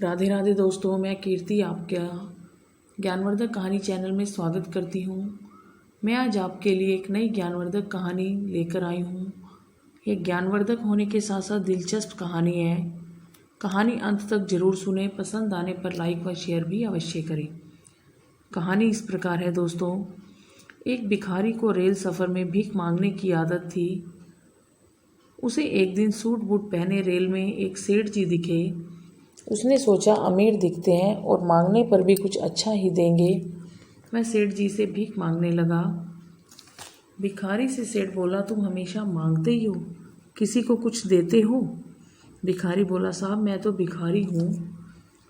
राधे राधे दोस्तों, मैं कीर्ति आपका ज्ञानवर्धक कहानी चैनल में स्वागत करती हूँ। मैं आज आपके लिए एक नई ज्ञानवर्धक कहानी लेकर आई हूँ। ये ज्ञानवर्धक होने के साथ साथ दिलचस्प कहानी है। कहानी अंत तक जरूर सुने, पसंद आने पर लाइक व शेयर भी अवश्य करें। कहानी इस प्रकार है दोस्तों। एक भिखारी को रेल सफ़र में भीख मांगने की आदत थी। उसे एक दिन सूट बूट पहने रेल में एक सेठ जी दिखे। उसने सोचा अमीर दिखते हैं और मांगने पर भी कुछ अच्छा ही देंगे। वह सेठ जी से भीख मांगने लगा। भिखारी से सेठ बोला, तुम हमेशा मांगते ही हो, किसी को कुछ देते हो? भिखारी बोला, साहब मैं तो भिखारी हूँ,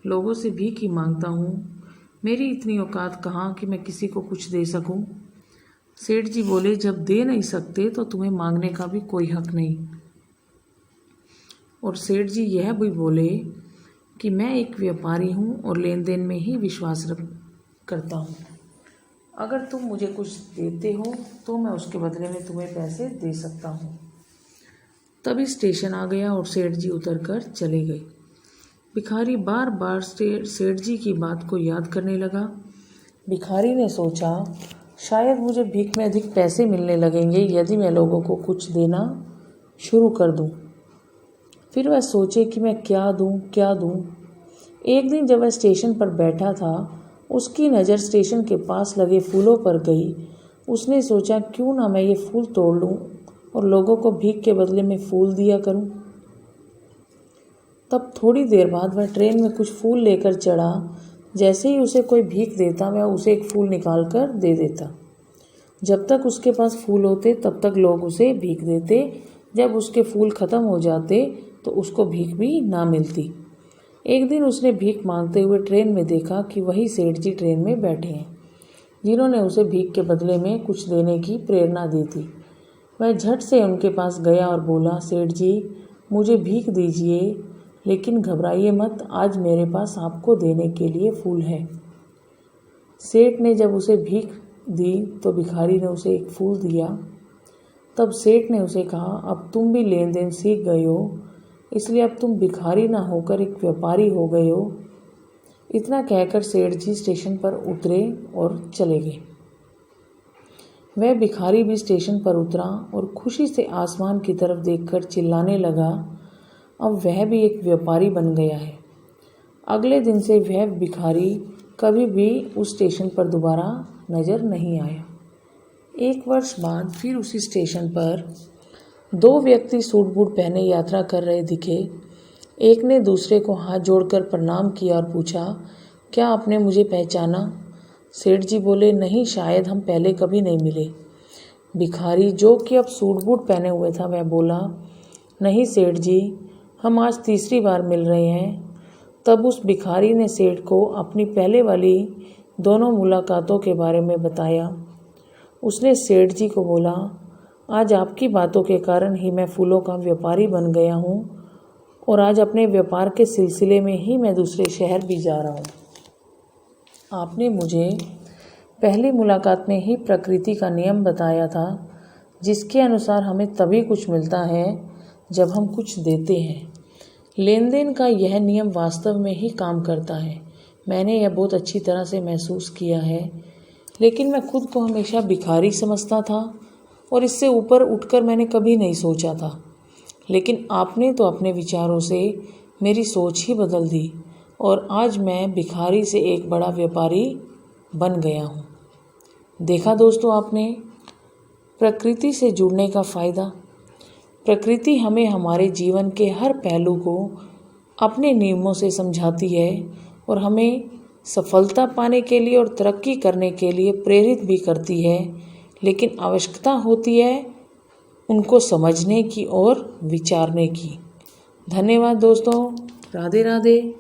लोगों से भीख ही मांगता हूँ। मेरी इतनी औकात कहाँ कि मैं किसी को कुछ दे सकूँ। सेठ जी बोले, जब दे नहीं सकते तो तुम्हें मांगने का भी कोई हक नहीं। और सेठ जी यह भी बोले कि मैं एक व्यापारी हूँ और लेन देन में ही विश्वास करता हूँ। अगर तुम मुझे कुछ देते हो तो मैं उसके बदले में तुम्हें पैसे दे सकता हूँ। तभी स्टेशन आ गया और सेठ जी उतरकर चले गए। भिखारी बार बार सेठ जी की बात को याद करने लगा। भिखारी ने सोचा, शायद मुझे भीख में अधिक पैसे मिलने लगेंगे यदि मैं लोगों को कुछ देना शुरू कर दूँ। फिर वह सोचे कि मैं क्या दूँ। एक दिन जब वह स्टेशन पर बैठा था, उसकी नज़र स्टेशन के पास लगे फूलों पर गई। उसने सोचा, क्यों ना मैं ये फूल तोड़ लूँ और लोगों को भीख के बदले में फूल दिया करूँ। तब थोड़ी देर बाद वह ट्रेन में कुछ फूल लेकर चढ़ा। जैसे ही उसे कोई भीख देता, वह उसे एक फूल निकाल कर दे देता। जब तक उसके पास फूल होते तब तक लोग उसे भीख देते। जब उसके फूल ख़त्म हो जाते तो उसको भीख भी ना मिलती। एक दिन उसने भीख मांगते हुए ट्रेन में देखा कि वही सेठ जी ट्रेन में बैठे हैं, जिन्होंने उसे भीख के बदले में कुछ देने की प्रेरणा दी थी। वह झट से उनके पास गया और बोला, सेठ जी मुझे भीख दीजिए, लेकिन घबराइए मत, आज मेरे पास आपको देने के लिए फूल है। सेठ ने जब उसे भीख दी तो भिखारी ने उसे एक फूल दिया। तब सेठ ने उसे कहा, अब तुम भी लेन देन सीख गए हो, इसलिए अब तुम भिखारी ना होकर एक व्यापारी हो गए हो। इतना कहकर सेठ जी स्टेशन पर उतरे और चले गए। वह भिखारी भी स्टेशन पर उतरा और खुशी से आसमान की तरफ देखकर चिल्लाने लगा, अब वह भी एक व्यापारी बन गया है। अगले दिन से वह भिखारी कभी भी उस स्टेशन पर दोबारा नज़र नहीं आया। एक वर्ष बाद फिर उसी स्टेशन पर दो व्यक्ति सूट बूट पहने यात्रा कर रहे दिखे। एक ने दूसरे को हाथ जोड़कर प्रणाम किया और पूछा, क्या आपने मुझे पहचाना? सेठ जी बोले, नहीं, शायद हम पहले कभी नहीं मिले। भिखारी, जो कि अब सूट बूट पहने हुए था, वह बोला, नहीं सेठ जी, हम आज तीसरी बार मिल रहे हैं। तब उस भिखारी ने सेठ को अपनी पहले वाली दोनों मुलाकातों के बारे में बताया। उसने सेठ जी को बोला, आज आपकी बातों के कारण ही मैं फूलों का व्यापारी बन गया हूँ और आज अपने व्यापार के सिलसिले में ही मैं दूसरे शहर भी जा रहा हूँ। आपने मुझे पहली मुलाकात में ही प्रकृति का नियम बताया था, जिसके अनुसार हमें तभी कुछ मिलता है जब हम कुछ देते हैं। लेन देन का यह नियम वास्तव में ही काम करता है। मैंने यह बहुत अच्छी तरह से महसूस किया है, लेकिन मैं खुद को हमेशा भिखारी समझता था और इससे ऊपर उठकर मैंने कभी नहीं सोचा था। लेकिन आपने तो अपने विचारों से मेरी सोच ही बदल दी और आज मैं भिखारी से एक बड़ा व्यापारी बन गया हूँ। देखा दोस्तों आपने, प्रकृति से जुड़ने का फ़ायदा। प्रकृति हमें हमारे जीवन के हर पहलू को अपने नियमों से समझाती है और हमें सफलता पाने के लिए और तरक्की करने के लिए प्रेरित भी करती है, लेकिन आवश्यकता होती है उनको समझने की और विचारने की। धन्यवाद दोस्तों, राधे राधे।